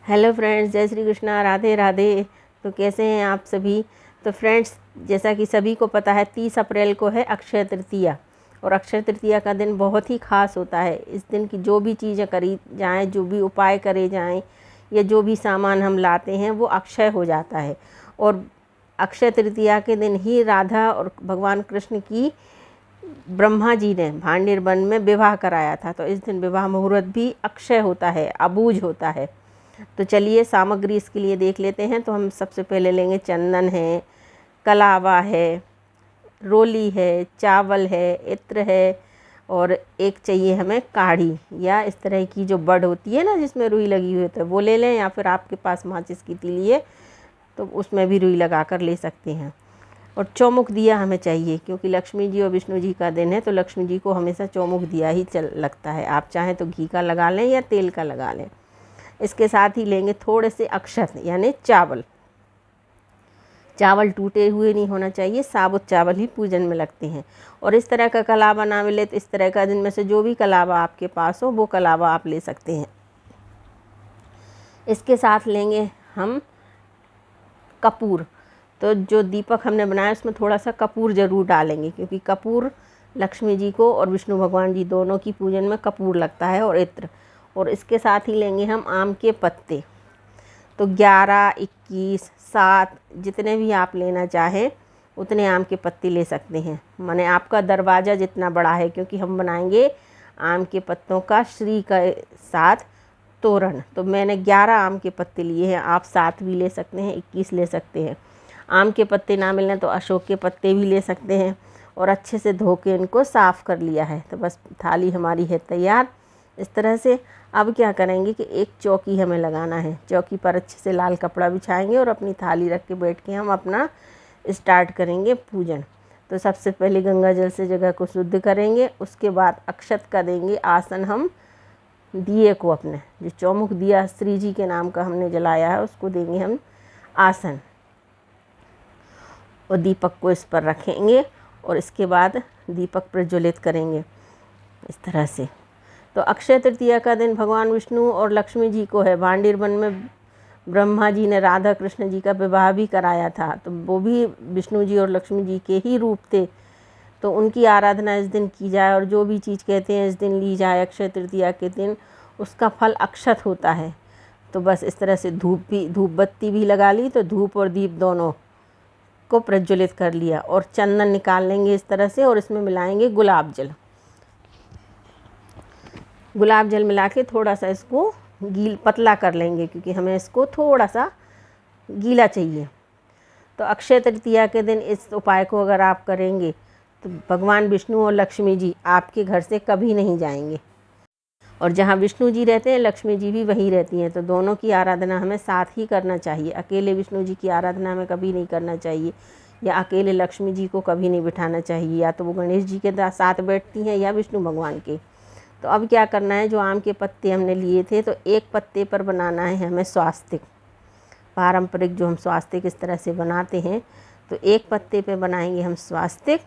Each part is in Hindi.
हेलो फ्रेंड्स, जय श्री कृष्णा, राधे राधे। तो कैसे हैं आप सभी। तो फ्रेंड्स, जैसा कि सभी को पता है 30 अप्रैल को है अक्षय तृतीया। और अक्षय तृतीया का दिन बहुत ही ख़ास होता है। इस दिन की जो भी चीज़ें करी जाएं, जो भी उपाय करे जाएं या जो भी सामान हम लाते हैं वो अक्षय हो जाता है। और अक्षय तृतीया के दिन ही राधा और भगवान कृष्ण की ब्रह्मा जी ने भांडिर वन में विवाह कराया था। तो इस दिन विवाह मुहूर्त भी अक्षय होता है, अबूझ होता है। तो चलिए सामग्री इसके लिए देख लेते हैं। तो हम सबसे पहले लेंगे चंदन है, कलावा है, रोली है, चावल है, इत्र है, और एक चाहिए हमें काढ़ी या इस तरह की जो बड़ होती है ना जिसमें रुई लगी हुई होती है वो ले लें, या फिर आपके पास माचिस की तीली है तो उसमें भी रुई लगा कर ले सकते हैं। और चौमुख दिया हमें चाहिए, क्योंकि लक्ष्मी जी और विष्णु जी का दिन है तो लक्ष्मी जी को हमेशा चौमुख दिया ही लगता है। आप चाहें तो घी का लगा लें या तेल का लगा लें। इसके साथ ही लेंगे थोड़े से अक्षत यानी चावल। चावल टूटे हुए नहीं होना चाहिए, साबुत चावल ही पूजन में लगते हैं। और इस तरह का कलावा ना मिले तो इस तरह का दिन में से जो भी कलावा आपके पास हो वो कलावा आप ले सकते हैं। इसके साथ लेंगे हम कपूर। तो जो दीपक हमने बनाया उसमें थोड़ा सा कपूर ज़रूर डालेंगे, क्योंकि कपूर लक्ष्मी जी को और विष्णु भगवान जी दोनों की पूजन में कपूर लगता है, और इत्र। और इसके साथ ही लेंगे हम आम के पत्ते। तो 11, 21, 7 जितने भी आप लेना चाहें उतने आम के पत्ते ले सकते हैं। माने आपका दरवाज़ा जितना बड़ा है, क्योंकि हम बनाएंगे आम के पत्तों का श्री के साथ तोरण। तो मैंने 11 आम के पत्ते लिए हैं। आप 7 भी ले सकते हैं, 21 ले सकते हैं। आम के पत्ते ना मिलने तो अशोक के पत्ते भी ले सकते हैं। और अच्छे से धो के इनको साफ़ कर लिया है। तो बस थाली हमारी है तैयार इस तरह से। अब क्या करेंगे कि एक चौकी हमें लगाना है। चौकी पर अच्छे से लाल कपड़ा बिछाएंगे और अपनी थाली रख के बैठ के हम अपना स्टार्ट करेंगे पूजन। तो सबसे पहले गंगा जल से जगह को शुद्ध करेंगे। उसके बाद अक्षत का देंगे आसन हम दिए को, अपने जो चौमुख दिया श्री जी के नाम का हमने जलाया है उसको देंगे हम आसन। और दीपक को इस पर रखेंगे और इसके बाद दीपक प्रज्वलित करेंगे इस तरह से। तो अक्षय तृतीया का दिन भगवान विष्णु और लक्ष्मी जी को है। भांडिर वन में ब्रह्मा जी ने राधा कृष्ण जी का विवाह भी कराया था, तो वो भी विष्णु जी और लक्ष्मी जी के ही रूप थे। तो उनकी आराधना इस दिन की जाए और जो भी चीज़ कहते हैं इस दिन ली जाए अक्षय तृतीया के दिन, उसका फल अक्षत होता है। तो बस इस तरह से धूप बत्ती भी लगा ली, तो धूप और दीप दोनों को प्रज्वलित कर लिया। और चंदन निकाल लेंगे इस तरह से और इसमें मिलाएंगे गुलाब जल। गुलाब जल मिला के थोड़ा सा इसको पतला कर लेंगे, क्योंकि हमें इसको थोड़ा सा गीला चाहिए। तो अक्षय तृतीया के दिन इस उपाय को अगर आप करेंगे तो भगवान विष्णु और लक्ष्मी जी आपके घर से कभी नहीं जाएंगे। और जहाँ विष्णु जी रहते हैं लक्ष्मी जी भी वहीं रहती हैं। तो दोनों की आराधना हमें साथ ही करना चाहिए। अकेले विष्णु जी की आराधना हमें कभी नहीं करना चाहिए, या अकेले लक्ष्मी जी को कभी नहीं बिठाना चाहिए। या तो वो गणेश जी के साथ बैठती हैं या विष्णु भगवान के। तो अब क्या करना है, जो आम के पत्ते हमने लिए थे तो एक पत्ते पर बनाना है हमें स्वास्तिक। पारंपरिक जो हम स्वास्तिक इस तरह से बनाते हैं, तो एक पत्ते पे बनाएंगे हम स्वास्तिक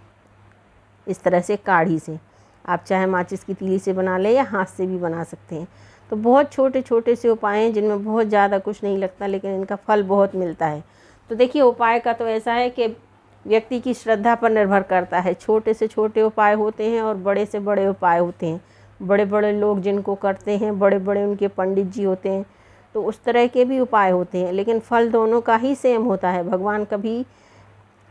इस तरह से काढ़ी से। आप चाहे माचिस की तीली से बना लें या हाथ से भी बना सकते हैं। तो बहुत छोटे छोटे से उपाय हैं जिनमें बहुत ज़्यादा कुछ नहीं लगता, लेकिन इनका फल बहुत मिलता है। तो देखिए उपाय का तो ऐसा है कि व्यक्ति की श्रद्धा पर निर्भर करता है। छोटे से छोटे उपाय होते हैं और बड़े से बड़े उपाय होते हैं। बड़े बड़े लोग जिनको करते हैं, बड़े बड़े उनके पंडित जी होते हैं, तो उस तरह के भी उपाय होते हैं, लेकिन फल दोनों का ही सेम होता है। भगवान कभी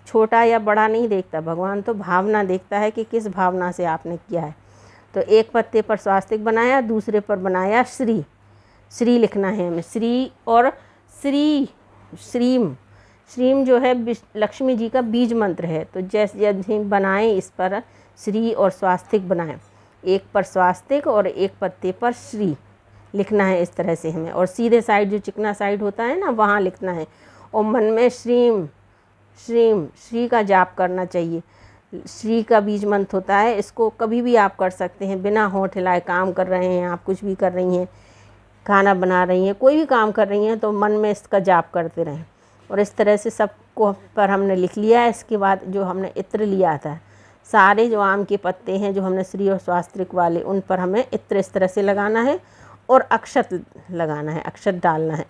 छोटा या बड़ा नहीं देखता, भगवान तो भावना देखता है कि किस भावना से आपने किया है। तो एक पत्ते पर स्वास्तिक बनाया, दूसरे पर बनाया श्री। श्री लिखना है हमें, श्री और श्रीम जो है लक्ष्मी जी का बीज मंत्र है। तो जैसे बनाएं इस पर श्री और स्वास्तिक बनाएं। एक पर स्वास्तिक और एक पत्ते पर श्री लिखना है इस तरह से हमें। और सीधे साइड जो चिकना साइड होता है ना वहाँ लिखना है। और मन में श्रीम श्री का जाप करना चाहिए। श्री का बीज मंत्र होता है, इसको कभी भी आप कर सकते हैं बिना होंठ हिलाए। काम कर रहे हैं आप, कुछ भी कर रही हैं, खाना बना रही हैं, कोई भी काम कर रही हैं, तो मन में इसका जाप करते रहें। और इस तरह से सबको पर हमने लिख लिया है। इसके बाद जो हमने इत्र लिया था, सारे जो आम के पत्ते हैं जो हमने श्री और स्वास्तिक वाले, उन पर हमें इत्र इस तरह से लगाना है और अक्षत लगाना है, अक्षत डालना है।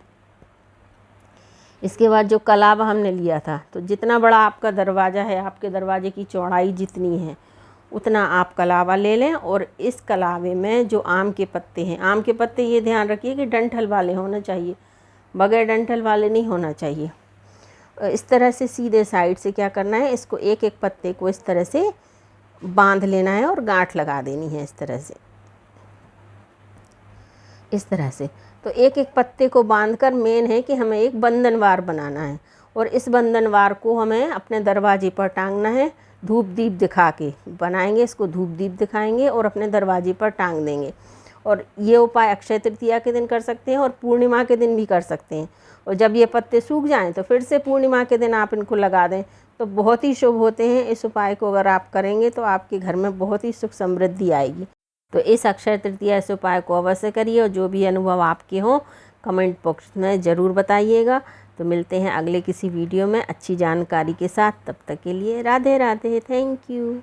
इसके बाद जो कलावा हमने लिया था, तो जितना बड़ा आपका दरवाज़ा है, आपके दरवाजे की चौड़ाई जितनी है उतना आप कलावा ले लें। और इस कलावे में जो आम के पत्ते हैं, आम के पत्ते ये ध्यान रखिए कि डंठल वाले होने चाहिए, बगैर डंठल वाले नहीं होना चाहिए। इस तरह से सीधे साइड से क्या करना है, इसको एक एक पत्ते को इस तरह से बांध लेना है और गांठ लगा देनी है इस तरह से, इस तरह से। तो एक एक पत्ते को बांधकर मेन है कि हमें एक बंधनवार बनाना है और इस बंधनवार को हमें अपने दरवाजे पर टांगना है। धूप दीप दिखा के बनाएंगे इसको, धूप दीप दिखाएंगे और अपने दरवाजे पर टांग देंगे। और ये उपाय अक्षय तृतीया के दिन कर सकते हैं और पूर्णिमा के दिन भी कर सकते हैं। और जब ये पत्ते सूख जाएं तो फिर से पूर्णिमा के दिन आप इनको लगा दें तो बहुत ही शुभ होते हैं। इस उपाय को अगर आप करेंगे तो आपके घर में बहुत ही सुख समृद्धि आएगी। तो इस अक्षय तृतीया इस उपाय को अवश्य करिए और जो भी अनुभव आपके हों कमेंट बॉक्स में ज़रूर बताइएगा। तो मिलते हैं अगले किसी वीडियो में अच्छी जानकारी के साथ। तब तक के लिए राधे राधे, थैंक यू।